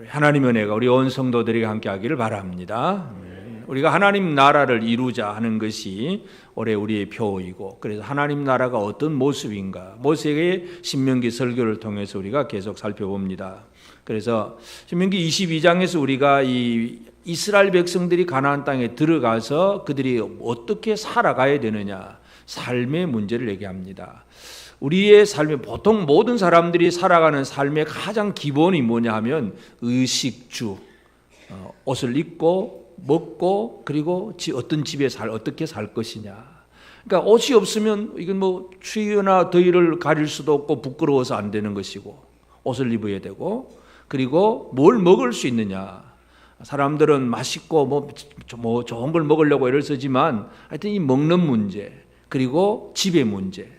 하나님의 은혜가 우리 온 성도들에게 함께하기를 바랍니다. 우리가 하나님 나라를 이루자 하는 것이 올해 우리의 표이고, 그래서 하나님 나라가 어떤 모습인가 모세의 신명기 설교를 통해서 우리가 계속 살펴봅니다. 그래서 신명기 22장에서 우리가 이 이스라엘 백성들이 가나안 땅에 들어가서 그들이 어떻게 살아가야 되느냐, 삶의 문제를 얘기합니다. 우리의 삶에 보통 모든 사람들이 살아가는 삶의 가장 기본이 뭐냐 하면 의식주, 옷을 입고 먹고 그리고 어떤 집에 어떻게 살 것이냐. 그러니까 옷이 없으면 이건 뭐 추위나 더위를 가릴 수도 없고 부끄러워서 안 되는 것이고, 옷을 입어야 되고, 그리고 뭘 먹을 수 있느냐. 사람들은 맛있고 뭐 좋은 걸 먹으려고 애를 쓰지만 하여튼 이 먹는 문제, 그리고 집의 문제.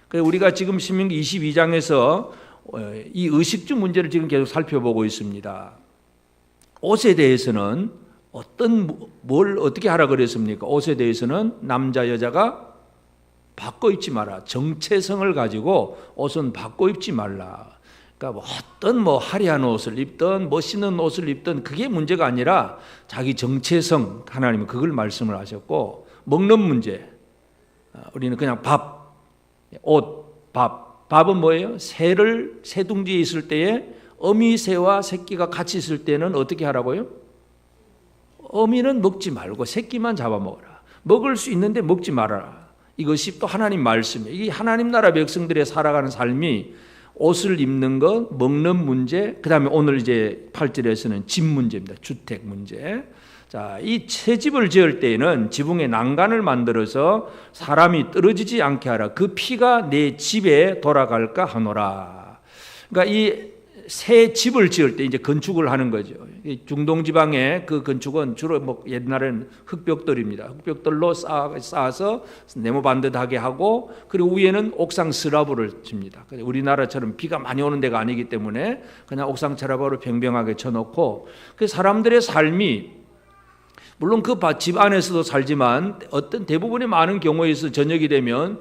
그래서 우리가 지금 신명기 22장에서 이 의식주 문제를 지금 계속 살펴보고 있습니다. 옷에 대해서는 뭘 어떻게 하라 그랬습니까? 옷에 대해서는 남자 여자가 바꿔 입지 마라. 정체성을 가지고 옷은 바꿔 입지 말라. 그러니까 어떤 화려한 옷을 입든 멋있는 옷을 입든 그게 문제가 아니라 자기 정체성, 하나님은 그걸 말씀을 하셨고, 먹는 문제, 우리는 그냥 옷, 밥은 뭐예요? 새 둥지에 있을 때에 어미새와 새끼가 같이 있을 때는 어떻게 하라고요? 어미는 먹지 말고 새끼만 잡아먹어라. 먹을 수 있는데 먹지 말아라. 이것이 또 하나님 말씀이에요. 이게 하나님 나라 백성들의 살아가는 삶이 옷을 입는 것, 먹는 문제, 그 다음에 오늘 이제 8절에서는 집 문제입니다. 주택 문제. 자, 이 새 집을 지을 때에는 지붕에 난간을 만들어서 사람이 떨어지지 않게 하라. 그 피가 내 집에 돌아갈까 하노라. 그러니까 이 새 집을 지을 때 이제 건축을 하는 거죠. 중동 지방의 그 건축은 주로 옛날에는 흙벽돌입니다. 흙벽돌로 쌓아서 네모 반듯하게 하고, 그리고 위에는 옥상 스라브를 칩니다. 우리나라처럼 비가 많이 오는 데가 아니기 때문에 그냥 옥상 스라브를 평평하게 쳐놓고, 그 사람들의 삶이 물론 그 집 안에서도 살지만 어떤 대부분의 많은 경우에서 저녁이 되면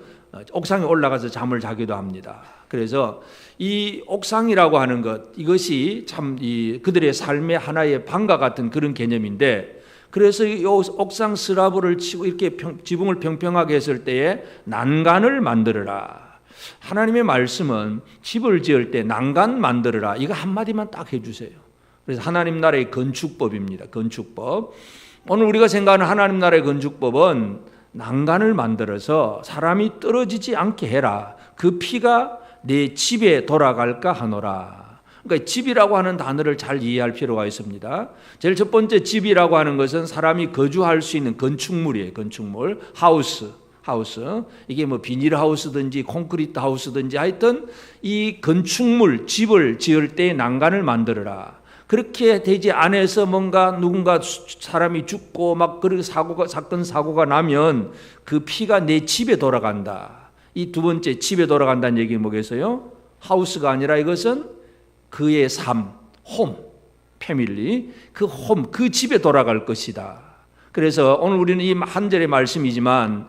옥상에 올라가서 잠을 자기도 합니다. 그래서 이 옥상이라고 하는 것, 이것이 참 그들의 삶의 하나의 방과 같은 그런 개념인데, 그래서 이 옥상 스라브를 치고 이렇게 지붕을 평평하게 했을 때에 난간을 만들어라. 하나님의 말씀은 집을 지을 때 난간 만들어라, 이거 한마디만 딱 해주세요. 그래서 하나님 나라의 건축법입니다. 건축법. 오늘 우리가 생각하는 하나님 나라의 건축법은 난간을 만들어서 사람이 떨어지지 않게 해라. 그 피가 내 집에 돌아갈까 하노라. 그러니까 집이라고 하는 단어를 잘 이해할 필요가 있습니다. 제일 첫 번째, 집이라고 하는 것은 사람이 거주할 수 있는 건축물이에요. 건축물, 하우스. 이게 비닐 하우스든지 콘크리트 하우스든지 하여튼 이 건축물, 집을 지을 때 난간을 만들어라. 그렇게 되지 않아서 누군가 사람이 죽고 그런 사건 사고가 나면 그 피가 내 집에 돌아간다. 이 두 번째, 집에 돌아간다는 얘기는 뭐겠어요? 하우스가 아니라 이것은 그의 삶, 홈, 패밀리, 그 집에 돌아갈 것이다. 그래서 오늘 우리는 이 한 절의 말씀이지만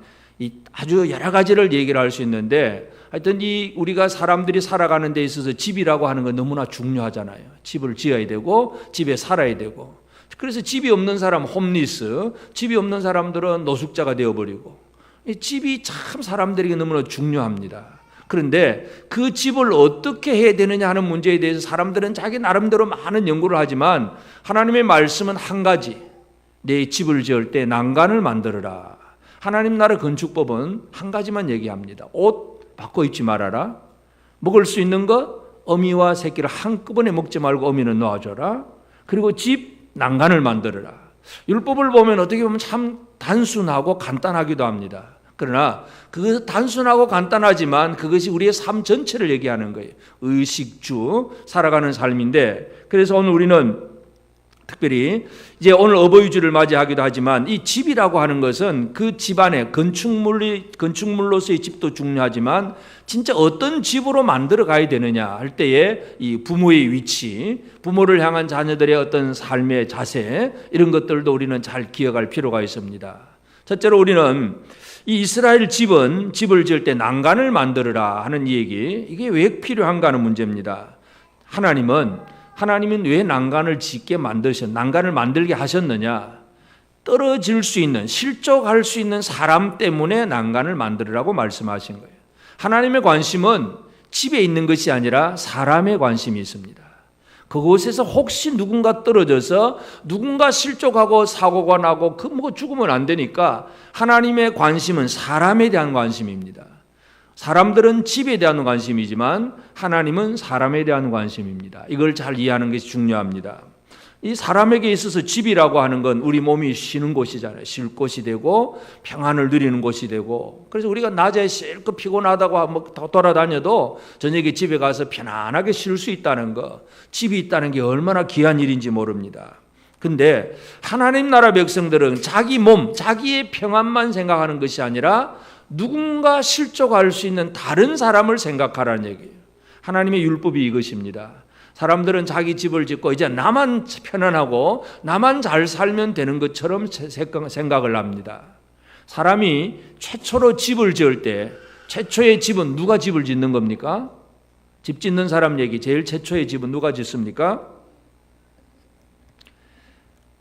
아주 여러 가지를 얘기를 할 수 있는데, 하여튼 우리가 사람들이 살아가는 데 있어서 집이라고 하는 건 너무나 중요하잖아요. 집을 지어야 되고 집에 살아야 되고. 그래서 집이 없는 사람 홈리스, 집이 없는 사람들은 노숙자가 되어버리고, 이 집이 참 사람들에게 너무나 중요합니다. 그런데 그 집을 어떻게 해야 되느냐 하는 문제에 대해서 사람들은 자기 나름대로 많은 연구를 하지만 하나님의 말씀은 한 가지, 내 집을 지을 때 난간을 만들어라. 하나님 나라 건축법은 한 가지만 얘기합니다. 옷 바꿔 입지 말아라. 먹을 수 있는 것, 어미와 새끼를 한꺼번에 먹지 말고 어미는 놓아줘라. 그리고 집, 난간을 만들어라. 율법을 보면 어떻게 보면 참 단순하고 간단하기도 합니다. 그러나 그 단순하고 간단하지만 그것이 우리의 삶 전체를 얘기하는 거예요. 의식주, 살아가는 삶인데, 그래서 오늘 우리는 특별히 이제 오늘 어버이주를 맞이하기도 하지만 이 집이라고 하는 것은 그 집안에 건축물로서의 집도 중요하지만 진짜 어떤 집으로 만들어 가야 되느냐 할 때에 이 부모의 위치, 부모를 향한 자녀들의 어떤 삶의 자세, 이런 것들도 우리는 잘 기억할 필요가 있습니다. 첫째로 우리는 이 이스라엘 집을 지을 때 난간을 만들어라 하는 이 얘기, 이게 왜 필요한가 하는 문제입니다. 하나님은 하나님은 왜 난간을 난간을 만들게 하셨느냐? 떨어질 수 있는, 실족할 수 있는 사람 때문에 난간을 만들으라고 말씀하신 거예요. 하나님의 관심은 집에 있는 것이 아니라 사람의 관심이 있습니다. 그곳에서 혹시 누군가 떨어져서 누군가 실족하고 사고가 나고 죽으면 안 되니까 하나님의 관심은 사람에 대한 관심입니다. 사람들은 집에 대한 관심이지만 하나님은 사람에 대한 관심입니다. 이걸 잘 이해하는 것이 중요합니다. 이 사람에게 있어서 집이라고 하는 건 우리 몸이 쉬는 곳이잖아요. 쉴 곳이 되고 평안을 누리는 곳이 되고, 그래서 우리가 낮에 실컷 피곤하다고 돌아다녀도 저녁에 집에 가서 편안하게 쉴 수 있다는 거, 집이 있다는 게 얼마나 귀한 일인지 모릅니다. 근데 하나님 나라 백성들은 자기 몸, 자기의 평안만 생각하는 것이 아니라 누군가 실족할 수 있는 다른 사람을 생각하라는 얘기예요. 하나님의 율법이 이것입니다. 사람들은 자기 집을 짓고 이제 나만 편안하고 나만 잘 살면 되는 것처럼 생각을 합니다. 사람이 최초로 집을 지을 때 최초의 집은 누가 집을 짓는 겁니까? 집 짓는 사람 얘기, 제일 최초의 집은 누가 짓습니까?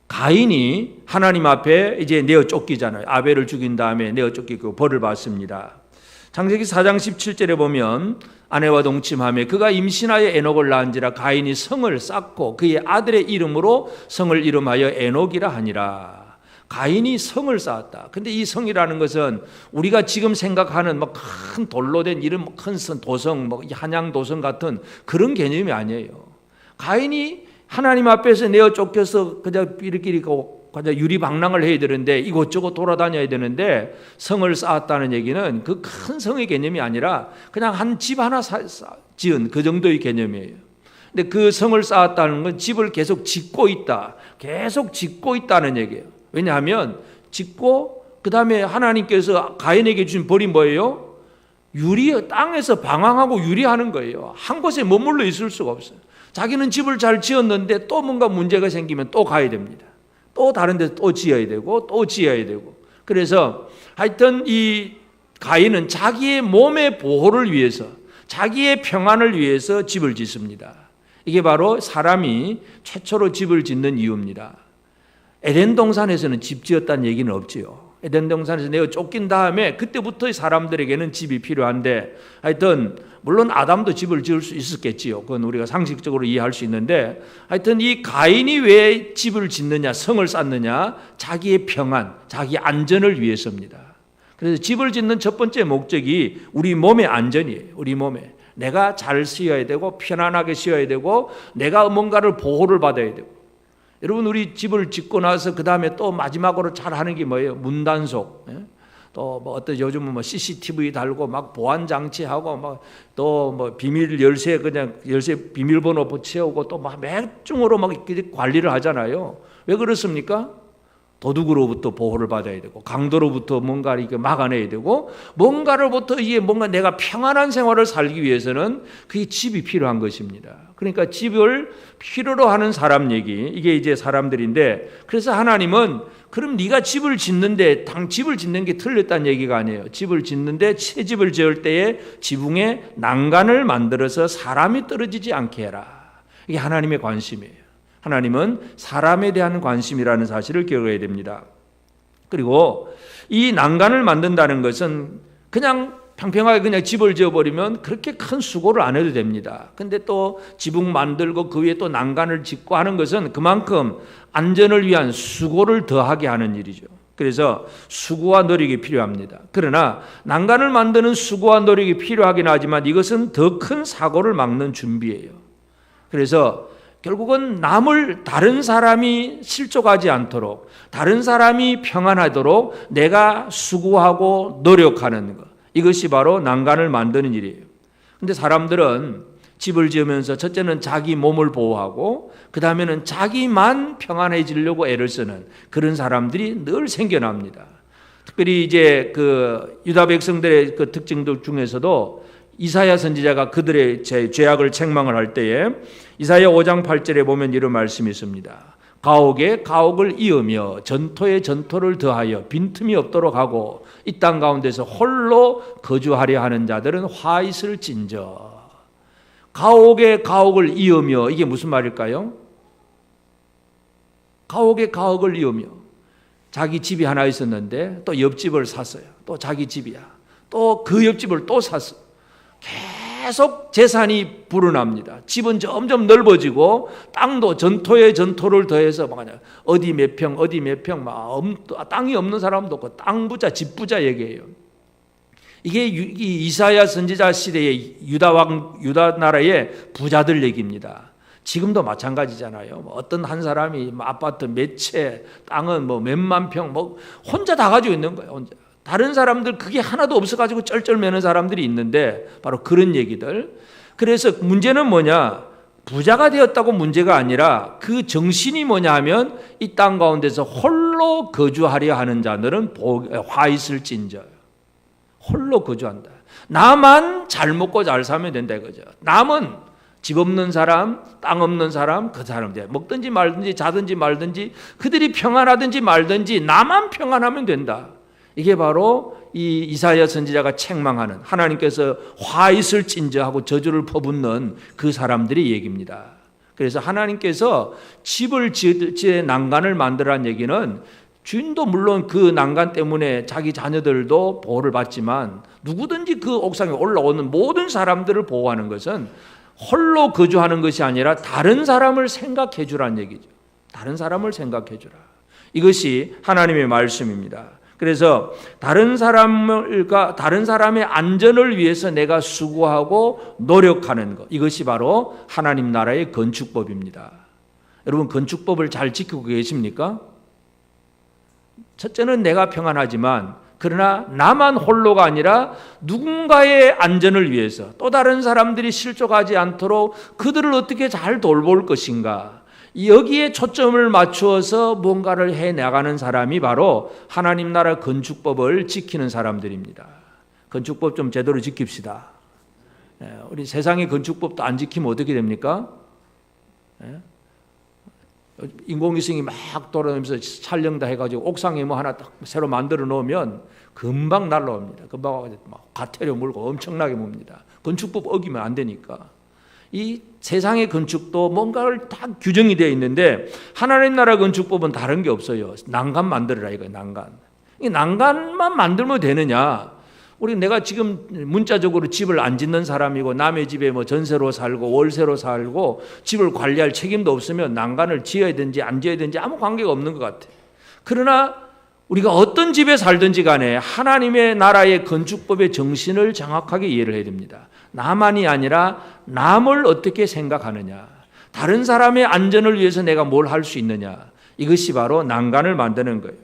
가인이 하나님 앞에 이제 내어 쫓기잖아요. 아벨을 죽인 다음에 내어 쫓기고 벌을 받습니다. 창세기 4장 17절에 보면 아내와 동침하며 그가 임신하여 에녹을 낳은지라 가인이 성을 쌓고 그의 아들의 이름으로 성을 이름하여 에녹이라 하니라. 가인이 성을 쌓았다. 근데 이 성이라는 것은 우리가 지금 생각하는 큰 돌로 된 이런 큰 도성, 한양 도성 같은 그런 개념이 아니에요. 가인이 하나님 앞에서 내어 쫓겨서 그냥 이렇게 그냥 유리방랑을 해야 되는데 이곳저곳 돌아다녀야 되는데 성을 쌓았다는 얘기는 그 큰 성의 개념이 아니라 그냥 한 집 하나 지은 그 정도의 개념이에요. 근데 그 성을 쌓았다는 건 집을 계속 짓고 있다. 계속 짓고 있다는 얘기예요. 왜냐하면 짓고 그 다음에 하나님께서 가인에게 주신 벌이 뭐예요? 땅에서 방황하고 유리하는 거예요. 한 곳에 머물러 있을 수가 없어요. 자기는 집을 잘 지었는데 또 뭔가 문제가 생기면 또 가야 됩니다. 또 다른 데서 또 지어야 되고 또 지어야 되고. 그래서 하여튼 이 가인은 자기의 몸의 보호를 위해서, 자기의 평안을 위해서 집을 짓습니다. 이게 바로 사람이 최초로 집을 짓는 이유입니다. 에덴 동산에서는 집 지었다는 얘기는 없지요. 에덴 동산에서 내가 쫓긴 다음에 그때부터 사람들에게는 집이 필요한데, 하여튼 물론 아담도 집을 지을 수 있었겠지요. 그건 우리가 상식적으로 이해할 수 있는데, 하여튼 이 가인이 왜 집을 짓느냐, 성을 쌓느냐, 자기의 평안, 자기 안전을 위해서입니다. 그래서 집을 짓는 첫 번째 목적이 우리 몸의 안전이에요. 우리 몸에 내가 잘 쉬어야 되고 편안하게 쉬어야 되고 내가 뭔가를 보호를 받아야 되고. 여러분, 우리 집을 짓고 나서 그 다음에 또 마지막으로 잘 하는 게 뭐예요? 문단속. 또 어떤 요즘은 CCTV 달고 보안 장치하고 또 비밀 열쇠 비밀번호 붙여오고 또 맥중으로 관리를 하잖아요. 왜 그렇습니까? 도둑으로부터 보호를 받아야 되고 강도로부터 뭔가 이렇게 막아내야 되고 뭔가로부터 뭔가 내가 평안한 생활을 살기 위해서는 그게 집이 필요한 것입니다. 그러니까 집을 필요로 하는 사람 얘기, 이게 이제 사람들인데, 그래서 하나님은 그럼 네가 집을 짓는데 집을 짓는 게 틀렸다는 얘기가 아니에요. 집을 짓는데 새 집을 지을 때에 지붕에 난간을 만들어서 사람이 떨어지지 않게 해라. 이게 하나님의 관심이에요. 하나님은 사람에 대한 관심이라는 사실을 기억해야 됩니다. 그리고 이 난간을 만든다는 것은 그냥 평평하게 그냥 집을 지어버리면 그렇게 큰 수고를 안 해도 됩니다. 근데 또 지붕 만들고 그 위에 또 난간을 짓고 하는 것은 그만큼 안전을 위한 수고를 더하게 하는 일이죠. 그래서 수고와 노력이 필요합니다. 그러나 난간을 만드는 수고와 노력이 필요하긴 하지만 이것은 더 큰 사고를 막는 준비예요. 그래서 결국은 다른 사람이 실족하지 않도록, 다른 사람이 평안하도록 내가 수고하고 노력하는 것, 이것이 바로 난간을 만드는 일이에요. 그런데 사람들은 집을 지으면서 첫째는 자기 몸을 보호하고 그 다음에는 자기만 평안해지려고 애를 쓰는 그런 사람들이 늘 생겨납니다. 특별히 이제 그 유다 백성들의 그 특징들 중에서도 이사야 선지자가 그들의 죄악을 책망을 할 때에 이사야 5장 8절에 보면 이런 말씀이 있습니다. 가옥에 가옥을 이으며 전토에 전토를 더하여 빈틈이 없도록 하고 이 땅 가운데서 홀로 거주하려 하는 자들은 화 있을진저. 가옥에 가옥을 이으며, 이게 무슨 말일까요? 가옥에 가옥을 이으며, 자기 집이 하나 있었는데 또 옆집을 샀어요. 또 자기 집이야. 또 그 옆집을 또 샀어. 계속 재산이 불어납니다. 집은 점점 넓어지고 땅도 전토에 전토를 더해서 어디 몇 평 어디 몇 평 땅이 없는 사람도 없고 땅 부자 집 부자 얘기예요. 이게 이사야 선지자 시대의 유다 나라의 부자들 얘기입니다. 지금도 마찬가지잖아요. 어떤 한 사람이 아파트 몇 채, 땅은 몇만 평, 혼자 다 가지고 있는 거예요. 혼자. 다른 사람들 그게 하나도 없어가지고 쩔쩔매는 사람들이 있는데 바로 그런 얘기들. 그래서 문제는 뭐냐? 부자가 되었다고 문제가 아니라 그 정신이 뭐냐 하면 이 땅 가운데서 홀로 거주하려 하는 자들은 화 있을진저. 홀로 거주한다. 나만 잘 먹고 잘 살면 된다 이거죠. 남은 집 없는 사람, 땅 없는 사람, 그 사람들 먹든지 말든지 자든지 말든지 그들이 평안하든지 말든지 나만 평안하면 된다. 이게 바로 이 이사야 선지자가 책망하는 하나님께서 화 있을진저 하고 저주를 퍼붓는 그 사람들의 얘기입니다. 그래서 하나님께서 집을 지어 난간을 만들라는 얘기는 주인도 물론 그 난간 때문에 자기 자녀들도 보호를 받지만 누구든지 그 옥상에 올라오는 모든 사람들을 보호하는 것은 홀로 거주하는 것이 아니라 다른 사람을 생각해 주라는 얘기죠. 다른 사람을 생각해 주라. 이것이 하나님의 말씀입니다. 그래서 다른 사람의 안전을 위해서 내가 수고하고 노력하는 것, 이것이 바로 하나님 나라의 건축법입니다. 여러분 건축법을 잘 지키고 계십니까? 첫째는 내가 평안하지만 그러나 나만 홀로가 아니라 누군가의 안전을 위해서 또 다른 사람들이 실족하지 않도록 그들을 어떻게 잘 돌볼 것인가, 여기에 초점을 맞추어서 뭔가를 해나가는 사람이 바로 하나님 나라 건축법을 지키는 사람들입니다. 건축법 좀 제대로 지킵시다. 우리 세상의 건축법도 안 지키면 어떻게 됩니까? 인공위성이 막 돌아다니면서 촬영 다 해가지고 옥상에 뭐 하나 딱 새로 만들어 놓으면 금방 날라옵니다. 금방 과태료 물고 엄청나게 봅니다. 건축법 어기면 안 되니까. 이 세상의 건축도 뭔가를 다 규정이 되어 있는데 하나님 나라 건축법은 다른 게 없어요. 난간 만들어라 이거예요. 난간. 이 난간만 만들면 되느냐? 내가 지금 문자적으로 집을 안 짓는 사람이고 남의 집에 전세로 살고 월세로 살고 집을 관리할 책임도 없으면 난간을 지어야 되는지 안 지어야 되는지 아무 관계가 없는 것 같아요. 그러나 우리가 어떤 집에 살든지 간에 하나님의 나라의 건축법의 정신을 정확하게 이해를 해야 됩니다. 나만이 아니라 남을 어떻게 생각하느냐, 다른 사람의 안전을 위해서 내가 뭘 할 수 있느냐, 이것이 바로 난간을 만드는 거예요.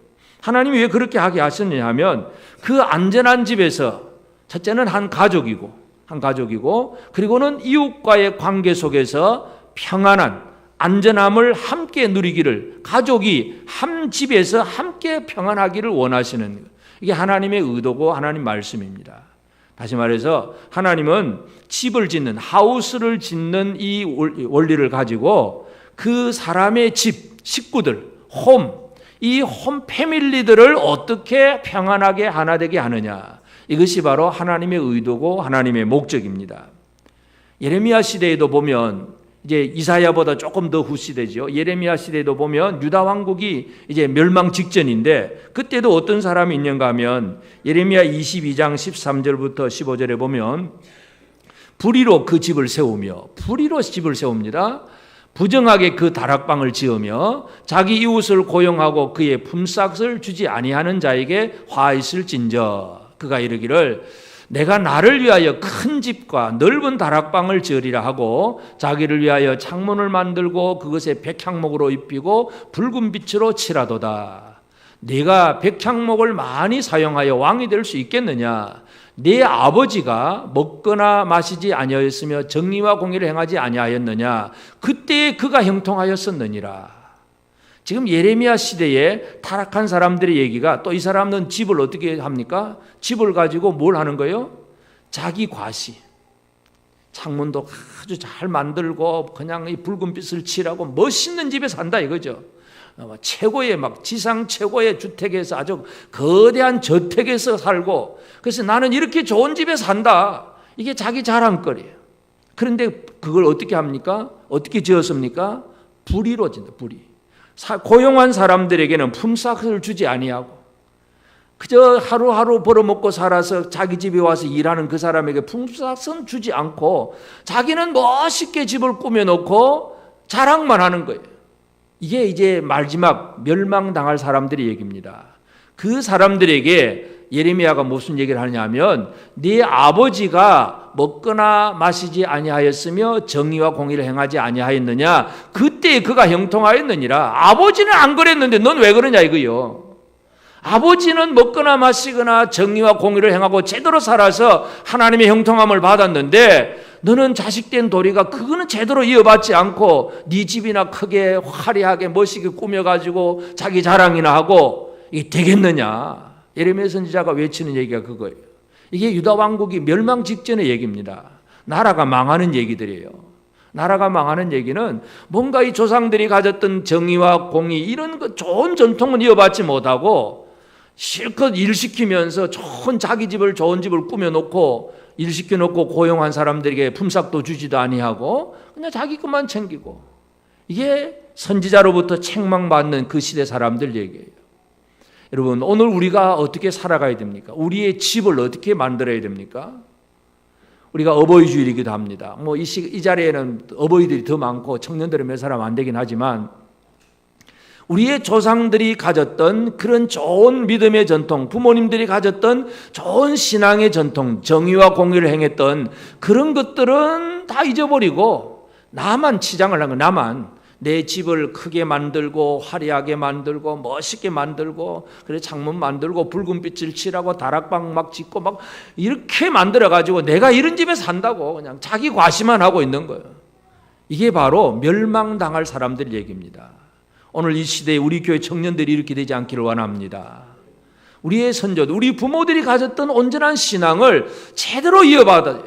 하나님이 왜 그렇게 하게 하셨느냐 하면 그 안전한 집에서 첫째는 한 가족이고 그리고는 이웃과의 관계 속에서 평안한 안전함을 함께 누리기를, 가족이 한 집에서 함께 평안하기를 원하시는 거예요. 이게 하나님의 의도고 하나님 말씀입니다. 다시 말해서 하나님은 집을 짓는, 하우스를 짓는 이 원리를 가지고 그 사람의 집, 식구들, 이 홈 패밀리들을 어떻게 평안하게 하나 되게 하느냐, 이것이 바로 하나님의 의도고 하나님의 목적입니다. 예레미야 시대에도 보면 이제 이사야보다 조금 더 후시대죠. 예레미야 시대에도 보면 유다 왕국이 이제 멸망 직전인데 그때도 어떤 사람이 있는가 하면 예레미야 22장 13절부터 15절에 보면 불의로 그 집을 세우며, 불의로 집을 세웁니다. 부정하게 그 다락방을 지으며 자기 이웃을 고용하고 그의 품삯을 주지 아니하는 자에게 화 있을진저, 그가 이르기를 내가 나를 위하여 큰 집과 넓은 다락방을 지으리라 하고 자기를 위하여 창문을 만들고 그것에 백향목으로 입히고 붉은 빛으로 칠하도다. 네가 백향목을 많이 사용하여 왕이 될 수 있겠느냐? 네 아버지가 먹거나 마시지 아니하였으며 정의와 공의를 행하지 아니하였느냐? 그때에 그가 형통하였었느니라. 지금 예레미야 시대에 타락한 사람들의 얘기가, 또 이 사람은 집을 어떻게 합니까? 집을 가지고 뭘 하는 거예요? 자기 과시. 창문도 아주 잘 만들고 그냥 이 붉은 빛을 칠하고 멋있는 집에 산다 이거죠. 최고의 지상 최고의 주택에서 아주 거대한 저택에서 살고, 그래서 나는 이렇게 좋은 집에 산다. 이게 자기 자랑거리예요. 그런데 그걸 어떻게 합니까? 어떻게 지었습니까? 불의로 진다. 불의. 고용한 사람들에게는 품삯을 주지 아니하고 그저 하루하루 벌어먹고 살아서 자기 집에 와서 일하는 그 사람에게 품삯은 주지 않고 자기는 멋있게 집을 꾸며놓고 자랑만 하는 거예요. 이게 이제 마지막 멸망당할 사람들의 얘기입니다. 그 사람들에게 예레미야가 무슨 얘기를 하냐면 네 아버지가 먹거나 마시지 아니하였으며 정의와 공의를 행하지 아니하였느냐 그때 그가 형통하였느니라. 아버지는 안 그랬는데 넌 왜 그러냐 이거요. 아버지는 먹거나 마시거나 정의와 공의를 행하고 제대로 살아서 하나님의 형통함을 받았는데 너는 자식된 도리가 그거는 제대로 이어받지 않고 네 집이나 크게 화려하게 멋있게 꾸며가지고 자기 자랑이나 하고 이게 되겠느냐. 예레미야 선지자가 외치는 얘기가 그거예요. 이게 유다 왕국이 멸망 직전의 얘기입니다. 나라가 망하는 얘기들이에요. 나라가 망하는 얘기는 뭔가 이 조상들이 가졌던 정의와 공의 이런 좋은 전통은 이어받지 못하고 실컷 일시키면서 좋은 자기 집을 좋은 집을 꾸며놓고 일시켜놓고 고용한 사람들에게 품삯도 주지도 아니하고 그냥 자기 것만 챙기고 이게 선지자로부터 책망받는 그 시대 사람들 얘기예요. 여러분 오늘 우리가 어떻게 살아가야 됩니까? 우리의 집을 어떻게 만들어야 됩니까? 우리가 어버이 주일이기도 합니다. 이 자리에는 어버이들이 더 많고 청년들은 몇 사람 안 되긴 하지만 우리의 조상들이 가졌던 그런 좋은 믿음의 전통, 부모님들이 가졌던 좋은 신앙의 전통, 정의와 공의를 행했던 그런 것들은 다 잊어버리고 나만 치장을 한 거, 나만 내 집을 크게 만들고 화려하게 만들고 멋있게 만들고 그래 창문 만들고 붉은 빛을 칠하고 다락방 막 짓고 막 이렇게 만들어가지고 내가 이런 집에 산다고 그냥 자기 과시만 하고 있는 거예요. 이게 바로 멸망당할 사람들 얘기입니다. 오늘 이 시대에 우리 교회 청년들이 이렇게 되지 않기를 원합니다. 우리의 선조들, 우리 부모들이 가졌던 온전한 신앙을 제대로 이어받아요.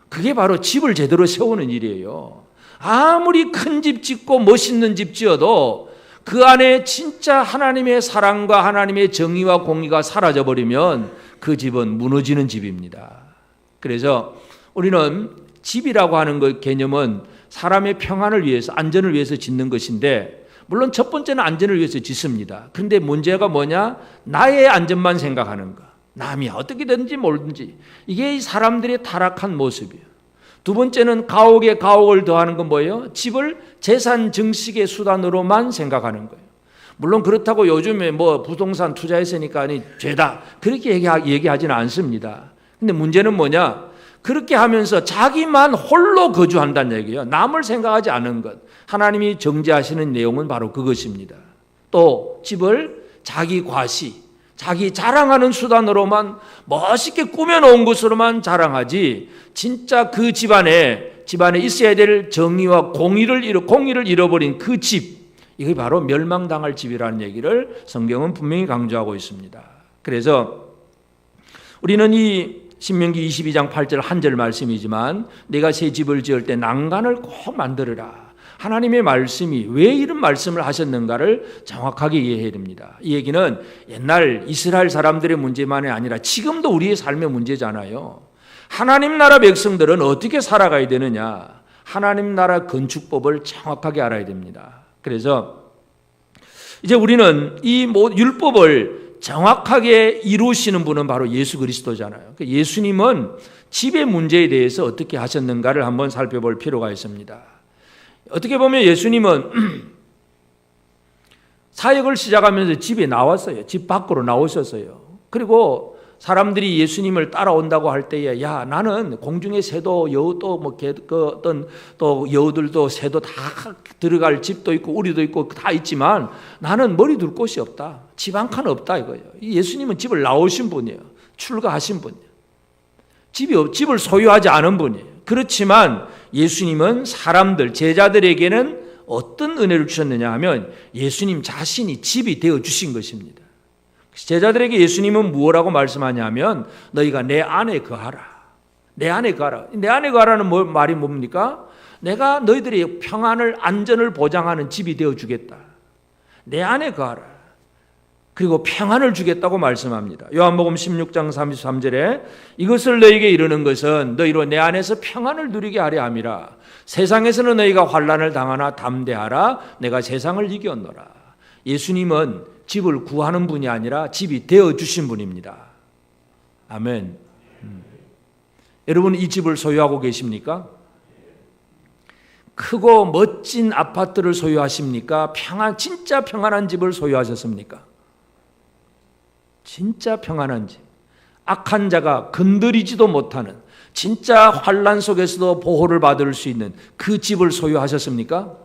그게 바로 집을 제대로 세우는 일이에요. 아무리 큰 집 짓고 멋있는 집 지어도 그 안에 진짜 하나님의 사랑과 하나님의 정의와 공의가 사라져버리면 그 집은 무너지는 집입니다. 그래서 우리는 집이라고 하는 것 개념은 사람의 평안을 위해서 안전을 위해서 짓는 것인데 물론 첫 번째는 안전을 위해서 짓습니다. 그런데 문제가 뭐냐? 나의 안전만 생각하는 거. 남이 어떻게 되든지 모르든지. 이게 사람들의 타락한 모습이에요. 두 번째는 가옥에 가옥을 더하는 건 뭐예요? 집을 재산 증식의 수단으로만 생각하는 거예요. 물론 그렇다고 요즘에 부동산 투자했으니까 죄다 그렇게 얘기하지는 않습니다. 근데 문제는 뭐냐? 그렇게 하면서 자기만 홀로 거주한다는 얘기예요. 남을 생각하지 않은 것. 하나님이 정죄하시는 내용은 바로 그것입니다. 또 집을 자기 과시, 자기 자랑하는 수단으로만 멋있게 꾸며놓은 것으로만 자랑하지 진짜 그 집안에 있어야 될 정의와 공의를 잃어버린 그 집, 이게 바로 멸망당할 집이라는 얘기를 성경은 분명히 강조하고 있습니다. 그래서 우리는 이 신명기 22장 8절 한 절 말씀이지만 내가 새 집을 지을 때 난간을 꼭 만들어라. 하나님의 말씀이 왜 이런 말씀을 하셨는가를 정확하게 이해해야 됩니다. 이 얘기는 옛날 이스라엘 사람들의 문제만이 아니라 지금도 우리의 삶의 문제잖아요. 하나님 나라 백성들은 어떻게 살아가야 되느냐? 하나님 나라 건축법을 정확하게 알아야 됩니다. 그래서 이제 우리는 이 율법을 정확하게 이루시는 분은 바로 예수 그리스도잖아요. 예수님은 집의 문제에 대해서 어떻게 하셨는가를 한번 살펴볼 필요가 있습니다. 어떻게 보면 예수님은 사역을 시작하면서 집에 나왔어요. 집 밖으로 나오셨어요. 그리고 사람들이 예수님을 따라온다고 할 때에 야 나는 공중의 새도 여우 또 여우들도 새도 다 들어갈 집도 있고 우리도 있고 다 있지만 나는 머리 둘 곳이 없다. 집 한 칸 없다 이거예요. 예수님은 집을 나오신 분이에요. 출가하신 분이에요. 집을 소유하지 않은 분이에요. 그렇지만 예수님은 사람들 제자들에게는 어떤 은혜를 주셨느냐 하면 예수님 자신이 집이 되어 주신 것입니다. 제자들에게 예수님은 무엇라고 말씀하냐면 너희가 내 안에 거하라. 내 안에 거하라. 내 안에 거하라는 말이 뭡니까? 내가 너희들의 평안을 안전을 보장하는 집이 되어 주겠다. 내 안에 거하라. 그리고 평안을 주겠다고 말씀합니다. 요한복음 16장 33절에 이것을 너에게 이르는 것은 너희로 내 안에서 평안을 누리게 하려 함이라. 세상에서는 너희가 환난을 당하나 담대하라. 내가 세상을 이겼노라. 예수님은 집을 구하는 분이 아니라 집이 되어주신 분입니다. 아멘. 여러분 이 집을 소유하고 계십니까? 크고 멋진 아파트를 소유하십니까? 진짜 평안한 집을 소유하셨습니까? 진짜 평안한 집, 악한 자가 건드리지도 못하는 진짜 환난 속에서도 보호를 받을 수 있는 그 집을 소유하셨습니까?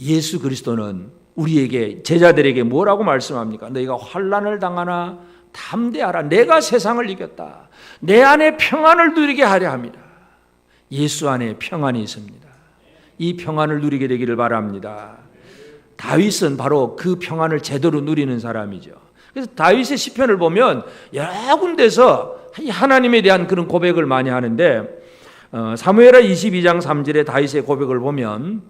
예수 그리스도는 우리에게 제자들에게 뭐라고 말씀합니까? 너희가 환난을 당하나 담대하라. 내가 세상을 이겼다. 내 안에 평안을 누리게 하려 합니다. 예수 안에 평안이 있습니다. 이 평안을 누리게 되기를 바랍니다. 다윗은 바로 그 평안을 제대로 누리는 사람이죠. 그래서 다윗의 시편을 보면 여러 군데서 하나님에 대한 그런 고백을 많이 하는데 사무엘하 22장 3절에 다윗의 고백을 보면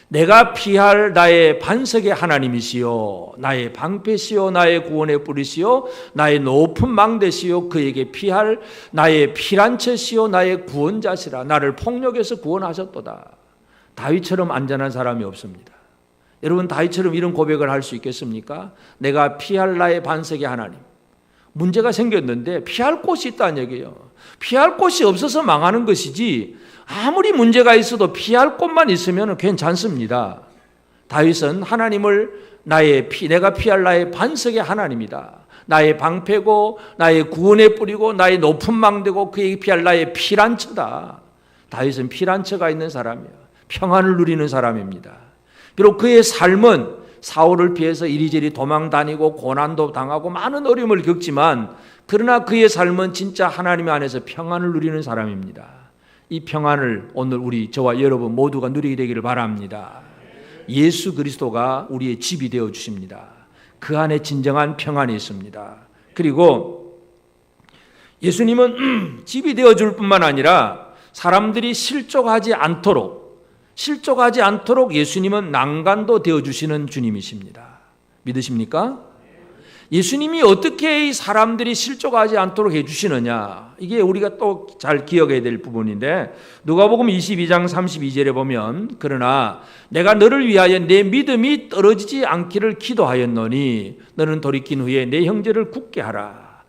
내가 피할 나의 반석의 하나님이시요 나의 방패시요 나의 구원의 뿌리시요 나의 높은 망대시요 그에게 피할 나의 피란처시요 나의 구원자시라. 나를 폭력에서 구원하셨도다. 다윗처럼 안전한 사람이 없습니다. 여러분 다윗처럼 이런 고백을 할 수 있겠습니까? 내가 피할 나의 반석의 하나님. 문제가 생겼는데 피할 곳이 있다는 얘기예요. 피할 곳이 없어서 망하는 것이지 아무리 문제가 있어도 피할 곳만 있으면 괜찮습니다. 다윗은 하나님을 내가 피할 나의 반석의 하나님이다. 나의 방패고 나의 구원의 뿌리고 나의 높은 망대고 그에게 피할 나의 피란처다. 다윗은 피란처가 있는 사람이에요. 평안을 누리는 사람입니다. 비록 그의 삶은 사울을 피해서 이리저리 도망 다니고 고난도 당하고 많은 어려움을 겪지만 그러나 그의 삶은 진짜 하나님 안에서 평안을 누리는 사람입니다. 이 평안을 오늘 저와 여러분 모두가 누리게 되기를 바랍니다. 예수 그리스도가 우리의 집이 되어 주십니다. 그 안에 진정한 평안이 있습니다. 그리고 예수님은 집이 되어 줄 뿐만 아니라 사람들이 실족하지 않도록 예수님은 난간도 되어주시는 주님이십니다. 믿으십니까? 예수님이 어떻게 이 사람들이 실족하지 않도록 해주시느냐, 이게 우리가 또 잘 기억해야 될 부분인데 누가복음 22장 32절에 보면 그러나 내가 너를 위하여 내 믿음이 떨어지지 않기를 기도하였노니 너는 돌이킨 후에 내 형제를 굳게 하라.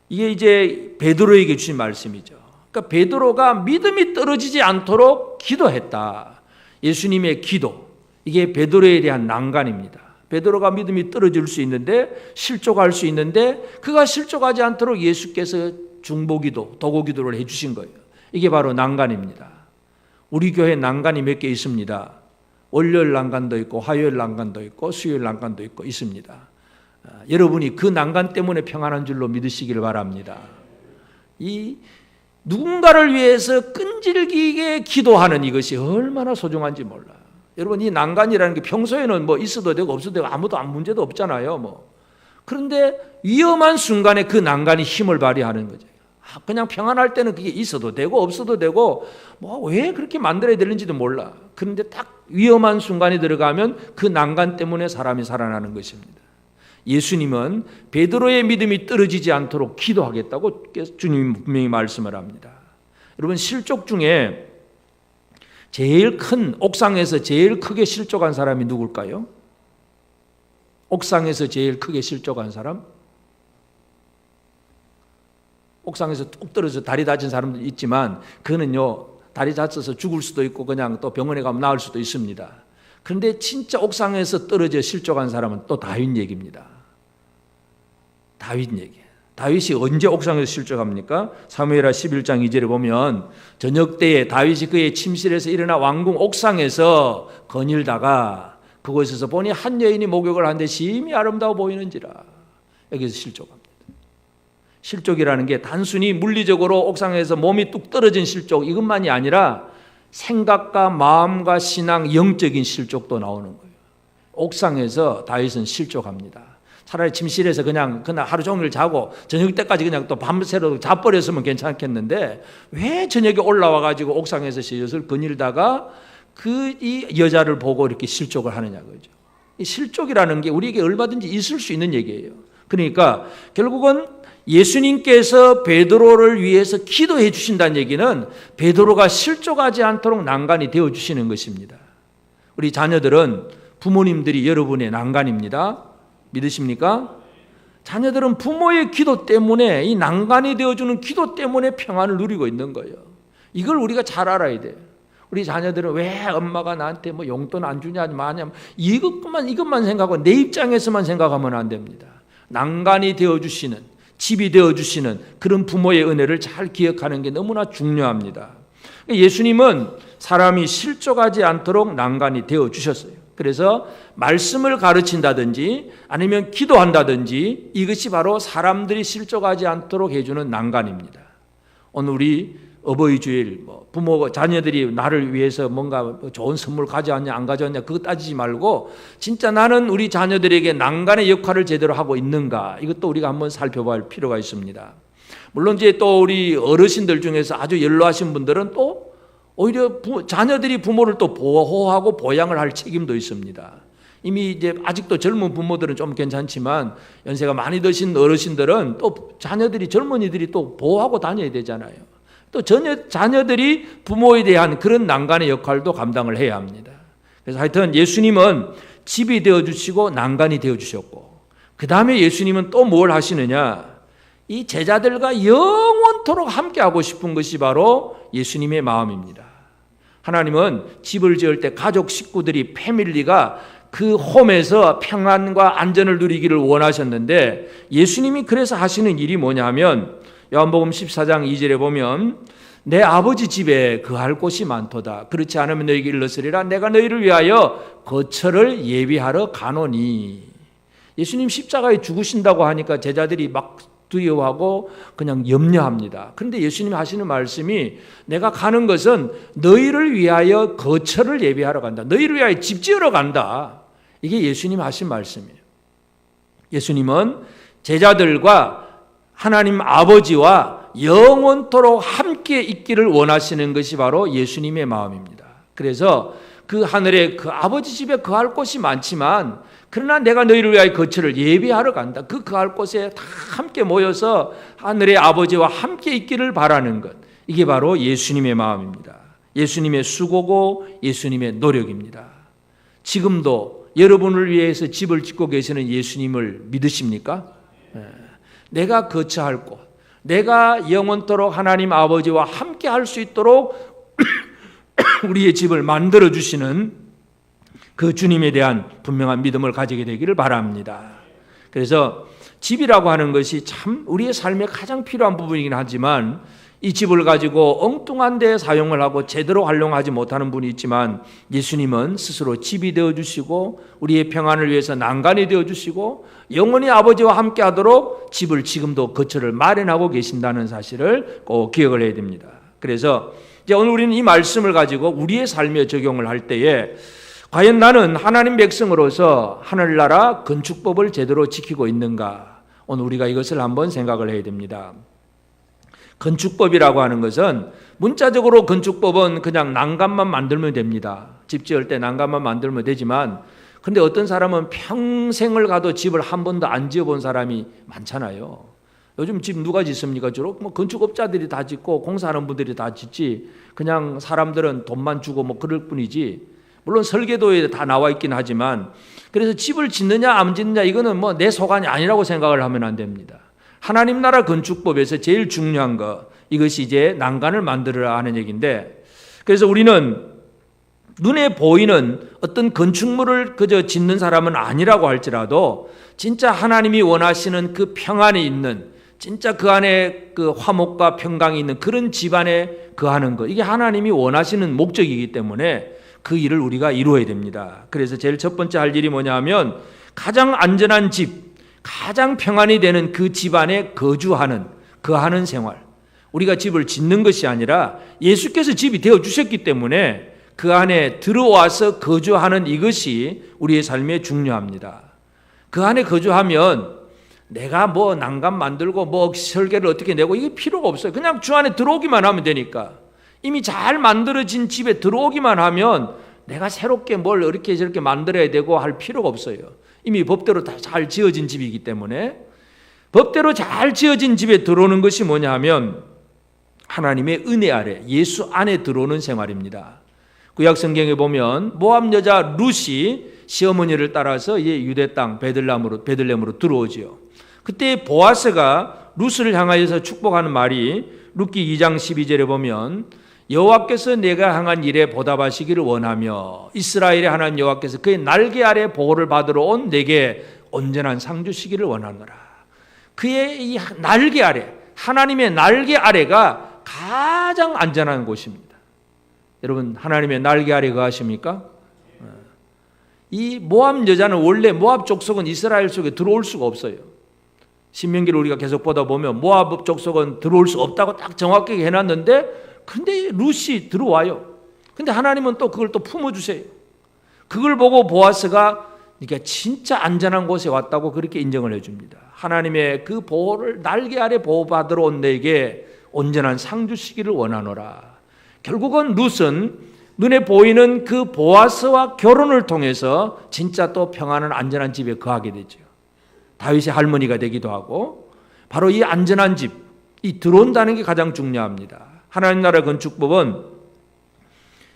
이게 이제 베드로에게 주신 말씀이죠. 그러니까 베드로가 믿음이 떨어지지 않도록 기도했다. 예수님의 기도, 이게 베드로에 대한 난간입니다. 베드로가 믿음이 떨어질 수 있는데 실족할 수 있는데 그가 실족하지 않도록 예수께서 중보기도, 도고기도를 해주신 거예요. 이게 바로 난간입니다. 우리 교회 난간이 몇 개 있습니다. 월요일 난간도 있고 화요일 난간도 있고 수요일 난간도 있고 있습니다. 여러분이 그 난간 때문에 평안한 줄로 믿으시기를 바랍니다. 이 누군가를 위해서 끈질기게 기도하는 이것이 얼마나 소중한지 몰라요. 여러분 이 난간이라는 게 평소에는 뭐 있어도 되고 없어도 되고 아무도 문제도 없잖아요. 그런데 위험한 순간에 그 난간이 힘을 발휘하는 거죠. 그냥 평안할 때는 그게 있어도 되고 없어도 되고 왜 그렇게 만들어야 되는지도 몰라. 그런데 딱 위험한 순간이 들어가면 그 난간 때문에 사람이 살아나는 것입니다. 예수님은 베드로의 믿음이 떨어지지 않도록 기도하겠다고 주님이 분명히 말씀을 합니다. 여러분 실족 중에 제일 큰 옥상에서 제일 크게 실족한 사람이 누굴까요? 옥상에서 제일 크게 실족한 사람? 옥상에서 뚝 떨어져 다리 다친 사람도 있지만 그는요 다리 다쳐서 죽을 수도 있고 그냥 또 병원에 가면 나을 수도 있습니다. 그런데 진짜 옥상에서 떨어져 실족한 사람은 또 다윗 얘기입니다. 다윗 얘기. 다윗이 언제 옥상에서 실족합니까? 사무엘하 11장 2절에 보면 저녁 때에 다윗이 그의 침실에서 일어나 왕궁 옥상에서 거닐다가 그곳에서 보니 한 여인이 목욕을 하는데 심히 아름다워 보이는지라. 여기서 실족합니다. 실족이라는 게 단순히 물리적으로 옥상에서 몸이 뚝 떨어진 실족 이것만이 아니라 생각과 마음과 신앙, 영적인 실족도 나오는 거예요. 옥상에서 다윗은 실족합니다. 차라리 침실에서 그날 하루 종일 자고 저녁 때까지 그냥 또 밤새도록 자버렸으면 괜찮겠는데 왜 저녁에 올라와 가지고 옥상에서 젖을 거닐다가 이 여자를 보고 이렇게 실족을 하느냐 그죠. 이 실족이라는 게 우리에게 얼마든지 있을 수 있는 얘기예요. 그러니까 결국은 예수님께서 베드로를 위해서 기도해 주신다는 얘기는 베드로가 실족하지 않도록 난간이 되어 주시는 것입니다. 우리 자녀들은 부모님들이 여러분의 난간입니다. 믿으십니까? 자녀들은 부모의 기도 때문에, 이 난간이 되어주는 기도 때문에 평안을 누리고 있는 거예요. 이걸 우리가 잘 알아야 돼요. 우리 자녀들은 왜 엄마가 나한테 뭐 용돈 안 주냐 마냐 이것만 생각하고 내 입장에서만 생각하면 안 됩니다. 난간이 되어주시는, 집이 되어주시는 그런 부모의 은혜를 잘 기억하는 게 너무나 중요합니다. 예수님은 사람이 실족하지 않도록 난간이 되어주셨어요. 그래서 말씀을 가르친다든지 아니면 기도한다든지 이것이 바로 사람들이 실족하지 않도록 해주는 난간입니다. 오늘 우리 어버이 주일 부모 자녀들이 나를 위해서 뭔가 좋은 선물 가져왔냐 안 가져왔냐 그거 따지지 말고 진짜 나는 우리 자녀들에게 난간의 역할을 제대로 하고 있는가, 이것도 우리가 한번 살펴볼 필요가 있습니다. 물론 이제 또 우리 어르신들 중에서 아주 연로하신 분들은 또 오히려 자녀들이 부모를 또 보호하고 보양을 할 책임도 있습니다. 이미 이제 아직도 젊은 부모들은 좀 괜찮지만 연세가 많이 드신 어르신들은 또 자녀들이, 젊은이들이 또 보호하고 다녀야 되잖아요. 또 자녀들이 부모에 대한 그런 난간의 역할도 감당을 해야 합니다. 그래서 하여튼 예수님은 집이 되어주시고 난간이 되어주셨고, 그 다음에 예수님은 또 뭘 하시느냐, 이 제자들과 영원토록 함께하고 싶은 것이 바로 예수님의 마음입니다. 하나님은 집을 지을 때 가족 식구들이, 패밀리가 그 홈에서 평안과 안전을 누리기를 원하셨는데, 예수님이 그래서 하시는 일이 뭐냐면 요한복음 14장 2절에 보면 내 아버지 집에 거할 곳이 많도다. 그렇지 않으면 너희에게 일렀으리라. 내가 너희를 위하여 거처를 예비하러 가노니. 예수님 십자가에 죽으신다고 하니까 제자들이 막 두려워하고 그냥 염려합니다. 그런데 예수님이 하시는 말씀이 내가 가는 것은 너희를 위하여 거처를 예비하러 간다. 너희를 위하여 집 지으러 간다. 이게 예수님이 하신 말씀이에요. 예수님은 제자들과 하나님 아버지와 영원토록 함께 있기를 원하시는 것이 바로 예수님의 마음입니다. 그래서 그 하늘에 그 아버지 집에 거할 곳이 많지만 그러나 내가 너희를 위하여 거처를 예비하러 간다. 그 거할 곳에 다 함께 모여서 하늘의 아버지와 함께 있기를 바라는 것, 이게 바로 예수님의 마음입니다. 예수님의 수고고 예수님의 노력입니다. 지금도 여러분을 위해서 집을 짓고 계시는 예수님을 믿으십니까? 내가 거처할 곳, 내가 영원토록 하나님 아버지와 함께 할 수 있도록 우리의 집을 만들어 주시는 그 주님에 대한 분명한 믿음을 가지게 되기를 바랍니다. 그래서 집이라고 하는 것이 참 우리의 삶에 가장 필요한 부분이긴 하지만 이 집을 가지고 엉뚱한 데 사용을 하고 제대로 활용하지 못하는 분이 있지만 예수님은 스스로 집이 되어주시고 우리의 평안을 위해서 난간이 되어주시고 영원히 아버지와 함께 하도록 집을 지금도 거처를 마련하고 계신다는 사실을 꼭 기억을 해야 됩니다. 그래서 이제 오늘 우리는 이 말씀을 가지고 우리의 삶에 적용을 할 때에 과연 나는 하나님 백성으로서 하늘나라 건축법을 제대로 지키고 있는가, 오늘 우리가 이것을 한번 생각을 해야 됩니다. 건축법이라고 하는 것은 문자적으로 건축법은 그냥 난간만 만들면 됩니다. 집 지을 때 난간만 만들면 되지만, 근데 어떤 사람은 평생을 가도 집을 한 번도 안 지어본 사람이 많잖아요. 요즘 집 누가 짓습니까? 주로 뭐 건축업자들이 다 짓고 공사하는 분들이 다 짓지, 그냥 사람들은 돈만 주고 뭐 그럴 뿐이지. 물론 설계도에 다 나와 있긴 하지만, 그래서 집을 짓느냐 안 짓느냐 이거는 뭐 내 소관이 아니라고 생각을 하면 안 됩니다. 하나님 나라 건축법에서 제일 중요한 거, 이것이 이제 난간을 만들어라 하는 얘기인데, 그래서 우리는 눈에 보이는 어떤 건축물을 그저 짓는 사람은 아니라고 할지라도 진짜 하나님이 원하시는 그 평안이 있는, 진짜 그 안에 그 화목과 평강이 있는 그런 집안에 거하는 것, 이게 하나님이 원하시는 목적이기 때문에 그 일을 우리가 이루어야 됩니다. 그래서 제일 첫 번째 할 일이 뭐냐 하면 가장 안전한 집, 가장 평안이 되는 그 집안에 거하는 생활. 우리가 집을 짓는 것이 아니라 예수께서 집이 되어주셨기 때문에 그 안에 들어와서 거주하는 이것이 우리의 삶에 중요합니다. 그 안에 거주하면 내가 뭐 난간 만들고 뭐 설계를 어떻게 내고 이게 필요가 없어요. 그냥 주 안에 들어오기만 하면 되니까. 이미 잘 만들어진 집에 들어오기만 하면 내가 새롭게 뭘 이렇게 저렇게 만들어야 되고 할 필요가 없어요. 이미 법대로 다 잘 지어진 집이기 때문에. 법대로 잘 지어진 집에 들어오는 것이 뭐냐 하면 하나님의 은혜 아래, 예수 안에 들어오는 생활입니다. 구약 성경에 보면 모압 여자 룻이 시어머니를 따라서 유대 땅 베들레헴으로 들어오지요. 그때 보아스가 룻을 향하여서 축복하는 말이 룻기 2장 12절에 보면 여호와께서 내가 행한 일에 보답하시기를 원하며 이스라엘의 하나님 여호와께서 그의 날개 아래 보호를 받으러 온 내게 온전한 상 주시기를 원하노라. 그의 이 날개 아래, 하나님의 날개 아래가 가장 안전한 곳입니다. 여러분, 하나님의 날개 아래 거하십니까? 이 모압 여자는 원래 모압 족속은 이스라엘 속에 들어올 수가 없어요. 신명기를 우리가 계속 보다 보면 모압 족속은 들어올 수 없다고 딱 정확하게 해놨는데 근데 룻이 들어와요. 근데 하나님은 또 그걸 또 품어주세요. 그걸 보고 보아스가 그러니까 진짜 안전한 곳에 왔다고 그렇게 인정을 해줍니다. 하나님의 그 보호를 날개 아래 보호받으러 온 내게 온전한 상 주시기를 원하노라. 결국은 룻은 눈에 보이는 그 보아스와 결혼을 통해서 진짜 또 평안한 안전한 집에 거하게 되죠. 다윗의 할머니가 되기도 하고 바로 이 안전한 집, 이 들어온다는 게 가장 중요합니다. 하나님 나라 건축법은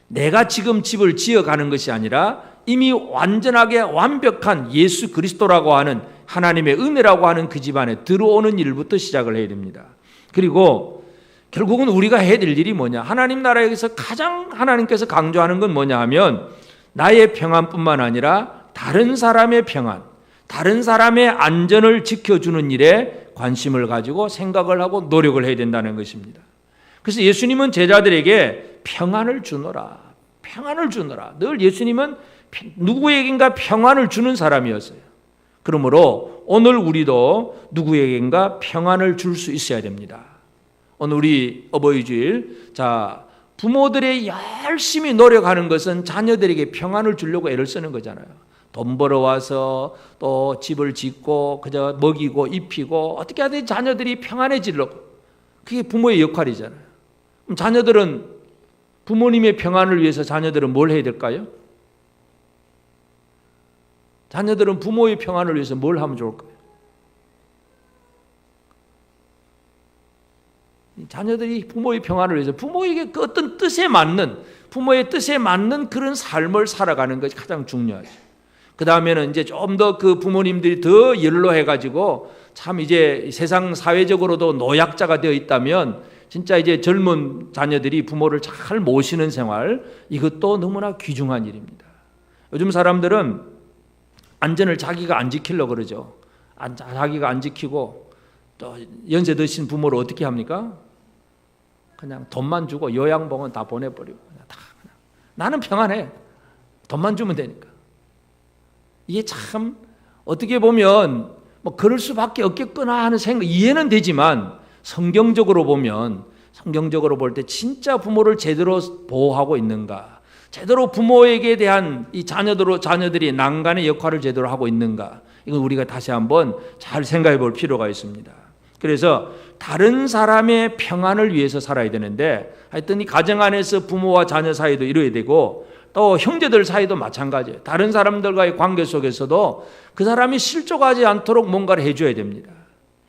내가 지금 집을 지어가는 것이 아니라 이미 완전하게 완벽한 예수 그리스도라고 하는 하나님의 은혜라고 하는 그 집 안에 들어오는 일부터 시작을 해야 됩니다. 그리고 결국은 우리가 해야 될 일이 뭐냐? 하나님 나라에서 가장 하나님께서 강조하는 건 뭐냐 하면 나의 평안뿐만 아니라 다른 사람의 평안, 다른 사람의 안전을 지켜주는 일에 관심을 가지고 생각을 하고 노력을 해야 된다는 것입니다. 그래서 예수님은 제자들에게 평안을 주노라, 평안을 주노라. 늘 예수님은 누구에겐가 평안을 주는 사람이었어요. 그러므로 오늘 우리도 누구에겐가 평안을 줄 수 있어야 됩니다. 오늘 우리 어버이 주일, 부모들의 열심히 노력하는 것은 자녀들에게 평안을 주려고 애를 쓰는 거잖아요. 돈 벌어와서 또 집을 짓고 그저 먹이고 입히고 어떻게 하든 자녀들이 평안해지려고. 그게 부모의 역할이잖아요. 그럼 자녀들은 부모님의 평안을 위해서 자녀들은 뭘 해야 될까요? 자녀들은 부모의 평안을 위해서 뭘 하면 좋을까요? 자녀들이 부모의 평안을 위해서 부모에게 그 어떤 뜻에 맞는, 부모의 뜻에 맞는 그런 삶을 살아가는 것이 가장 중요하죠. 그 다음에는 이제 좀 더 그 부모님들이 더 연로해가지고 참 이제 세상 사회적으로도 노약자가 되어 있다면 진짜 이제 젊은 자녀들이 부모를 잘 모시는 생활, 이것도 너무나 귀중한 일입니다. 요즘 사람들은 안전을 자기가 안 지키려고 그러죠. 자기가 안 지키고 또 연세 드신 부모를 어떻게 합니까? 그냥 돈만 주고 요양봉은 다 보내버리고 그냥. 나는 평안해. 돈만 주면 되니까. 이게 참 어떻게 보면 뭐 그럴 수밖에 없겠구나 하는 생각 이해는 되지만 성경적으로 보면, 성경적으로 볼 때 진짜 부모를 제대로 보호하고 있는가, 제대로 부모에게 대한 이 자녀들이 난간의 역할을 제대로 하고 있는가, 이건 우리가 다시 한번 잘 생각해 볼 필요가 있습니다. 그래서 다른 사람의 평안을 위해서 살아야 되는데 하여튼 이 가정 안에서 부모와 자녀 사이도 이루어야 되고 또 형제들 사이도 마찬가지예요. 다른 사람들과의 관계 속에서도 그 사람이 실족하지 않도록 뭔가를 해줘야 됩니다.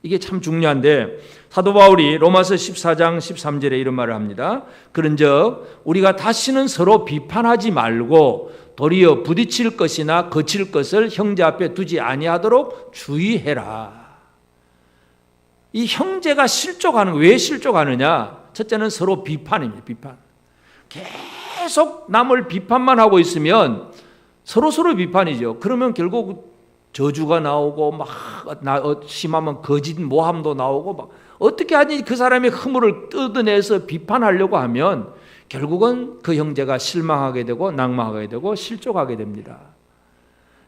이게 참 중요한데 사도 바울이 로마서 14장 13절에 이런 말을 합니다. 그런즉 우리가 다시는 서로 비판하지 말고 도리어 부딪힐 것이나 거칠 것을 형제 앞에 두지 아니하도록 주의해라. 이 형제가 실족하는, 왜 실족하느냐? 첫째는 서로 비판입니다. 비판. 계속 남을 비판만 하고 있으면 서로 비판이죠. 그러면 결국 저주가 나오고 막 심하면 거짓 모함도 나오고 막 어떻게 하니 그 사람의 허물을 뜯어내서 비판하려고 하면 결국은 그 형제가 실망하게 되고 낙망하게 되고 실족하게 됩니다.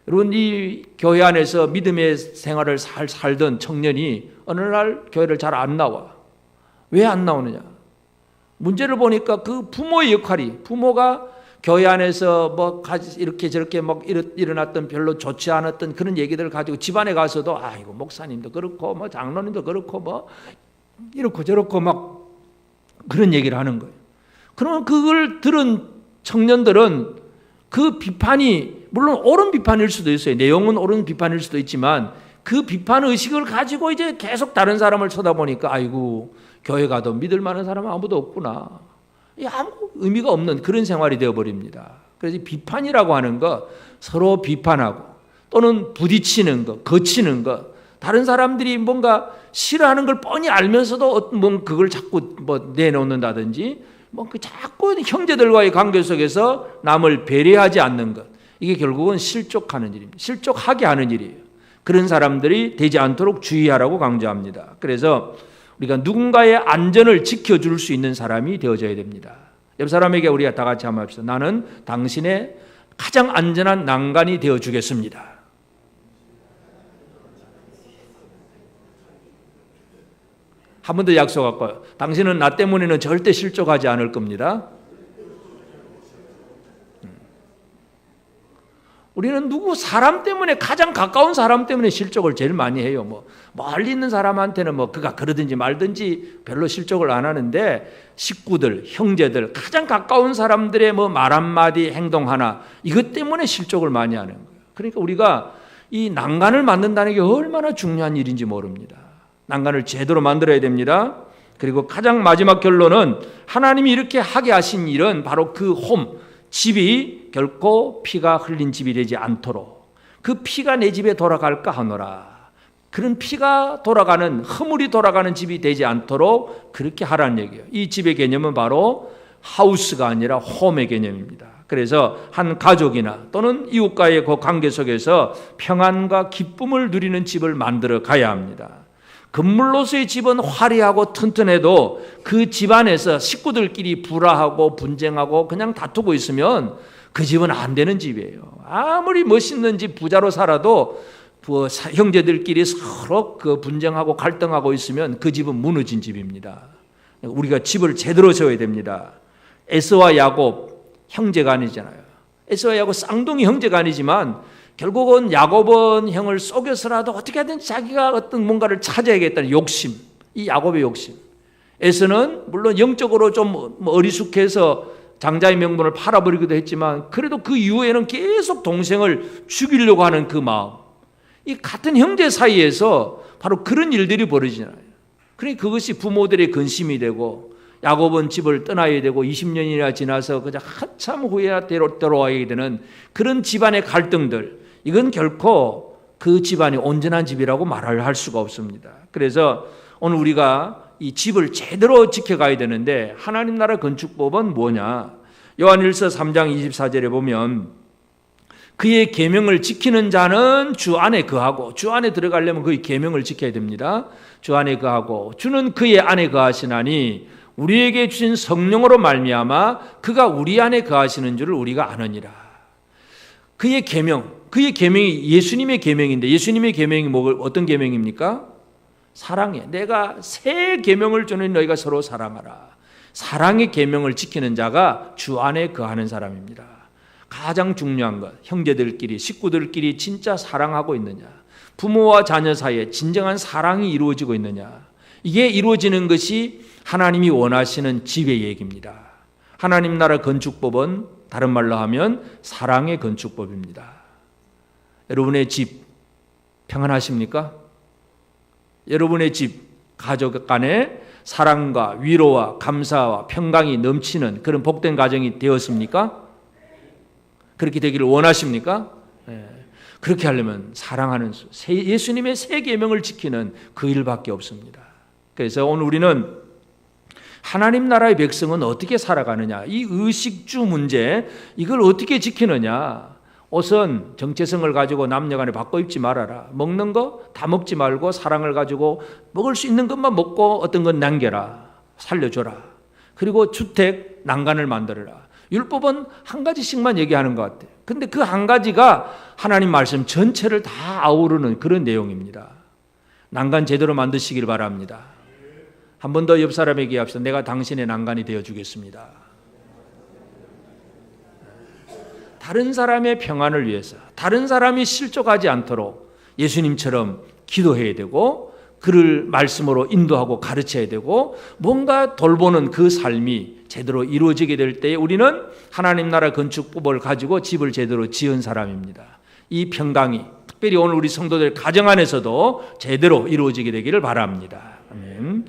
여러분, 이 교회 안에서 믿음의 생활을 살던 청년이 어느 날 교회를 잘 안 나와. 왜 안 나오느냐? 문제를 보니까 그 부모의 역할이, 부모가 교회 안에서 뭐 이렇게 저렇게 막 일어났던 별로 좋지 않았던 그런 얘기들을 가지고 집안에 가서도 아이고 목사님도 그렇고 뭐 장로님도 그렇고 뭐 이렇고 저렇고 막 그런 얘기를 하는 거예요. 그러면 그걸 들은 청년들은 그 비판이 물론 옳은 비판일 수도 있어요. 내용은 옳은 비판일 수도 있지만 그 비판 의식을 가지고 이제 계속 다른 사람을 쳐다보니까 아이고 교회 가도 믿을 만한 사람은 아무도 없구나. 아무 의미가 없는 그런 생활이 되어버립니다. 그래서 비판이라고 하는 거 서로 비판하고 또는 부딪히는 거, 거치는 거, 다른 사람들이 뭔가 싫어하는 걸 뻔히 알면서도 뭐 그걸 자꾸 뭐 내놓는다든지 뭐 그 자꾸 형제들과의 관계 속에서 남을 배려하지 않는 것, 이게 결국은 실족하는 일입니다. 실족하게 하는 일이에요. 그런 사람들이 되지 않도록 주의하라고 강조합니다. 그래서 우리가 누군가의 안전을 지켜줄 수 있는 사람이 되어져야 됩니다. 옆 사람에게 우리가 다 같이 한번 합시다. 나는 당신의 가장 안전한 난간이 되어주겠습니다. 한 번 더 약속할까요? 당신은 나 때문에는 절대 실족하지 않을 겁니다. 우리는 사람 때문에, 가장 가까운 사람 때문에 실족을 제일 많이 해요. 뭐 멀리 있는 사람한테는 뭐 그가 그러든지 말든지 별로 실족을 안 하는데, 식구들, 형제들, 가장 가까운 사람들의 뭐 말 한마디, 행동 하나, 이것 때문에 실족을 많이 하는 거예요. 그러니까 우리가 이 난간을 만든다는 게 얼마나 중요한 일인지 모릅니다. 난간을 제대로 만들어야 됩니다. 그리고 가장 마지막 결론은 하나님이 이렇게 하게 하신 일은 바로 그 집이 결코 피가 흘린 집이 되지 않도록, 그 피가 내 집에 돌아갈까 하노라. 그런 피가 돌아가는, 허물이 돌아가는 집이 되지 않도록 그렇게 하라는 얘기예요. 이 집의 개념은 바로 하우스가 아니라 홈의 개념입니다. 그래서 한 가족이나 또는 이웃과의 그 관계 속에서 평안과 기쁨을 누리는 집을 만들어 가야 합니다. 건물로서의 집은 화려하고 튼튼해도 그 집안에서 식구들끼리 불화하고 분쟁하고 그냥 다투고 있으면 그 집은 안 되는 집이에요. 아무리 멋있는 집, 부자로 살아도 형제들끼리 서로 그 분쟁하고 갈등하고 있으면 그 집은 무너진 집입니다. 우리가 집을 제대로 세워야 됩니다. 에서와 야곱 형제가 아니잖아요. 에서와 야곱 쌍둥이 형제가 아니지만 결국은 야곱은 형을 속여서라도 어떻게 하든 자기가 어떤 뭔가를 찾아야겠다는 욕심, 이 야곱의 욕심. 에서는 물론 영적으로 좀 어리숙해서 장자의 명분을 팔아버리기도 했지만 그래도 그 이후에는 계속 동생을 죽이려고 하는 그 마음, 이 같은 형제 사이에서 바로 그런 일들이 벌어지잖아요. 그러니까 그것이 부모들의 근심이 되고, 야곱은 집을 떠나야 되고 20년이나 지나서 그냥 한참 후에야 돌아와야 되는 그런 집안의 갈등들, 이건 결코 그 집안이 온전한 집이라고 말을 할 수가 없습니다. 그래서 오늘 우리가 이 집을 제대로 지켜가야 되는데, 하나님 나라 건축법은 뭐냐? 요한일서 3장 24절에 보면 그의 계명을 지키는 자는 주 안에 거하고, 주 안에 들어가려면 그의 계명을 지켜야 됩니다. 주 안에 거하고 주는 그의 안에 거하시나니 우리에게 주신 성령으로 말미암아 그가 우리 안에 거하시는 줄을 우리가 아느니라. 그의 계명, 그의 계명이 예수님의 계명인데, 예수님의 계명이 어떤 계명입니까? 사랑해. 내가 새 계명을 주는 너희가 서로 사랑하라. 사랑의 계명을 지키는 자가 주 안에 거하는 사람입니다. 가장 중요한 것, 형제들끼리, 식구들끼리 진짜 사랑하고 있느냐, 부모와 자녀 사이에 진정한 사랑이 이루어지고 있느냐, 이게 이루어지는 것이 하나님이 원하시는 집의 얘기입니다. 하나님 나라 건축법은 다른 말로 하면 사랑의 건축법입니다. 여러분의 집 평안하십니까? 여러분의 집, 가족 간에 사랑과 위로와 감사와 평강이 넘치는 그런 복된 가정이 되었습니까? 그렇게 되기를 원하십니까? 네. 그렇게 하려면 사랑하는 예수님의 새 계명을 지키는 그 일밖에 없습니다. 그래서 오늘 우리는 하나님 나라의 백성은 어떻게 살아가느냐, 이 의식주 문제, 이걸 어떻게 지키느냐. 옷은 정체성을 가지고 남녀간에 바꿔 입지 말아라. 먹는 거 다 먹지 말고 사랑을 가지고 먹을 수 있는 것만 먹고 어떤 건 남겨라. 살려줘라. 그리고 주택, 난간을 만들어라. 율법은 한 가지씩만 얘기하는 것 같아요. 근데 그 한 가지가 하나님 말씀 전체를 다 아우르는 그런 내용입니다. 난간 제대로 만드시길 바랍니다. 한 번 더 옆 사람에게 합시다. 내가 당신의 난간이 되어주겠습니다. 다른 사람의 평안을 위해서, 다른 사람이 실족하지 않도록 예수님처럼 기도해야 되고, 그를 말씀으로 인도하고 가르쳐야 되고, 뭔가 돌보는 그 삶이 제대로 이루어지게 될 때 우리는 하나님 나라 건축법을 가지고 집을 제대로 지은 사람입니다. 이 평강이 특별히 오늘 우리 성도들 가정 안에서도 제대로 이루어지게 되기를 바랍니다. 아멘.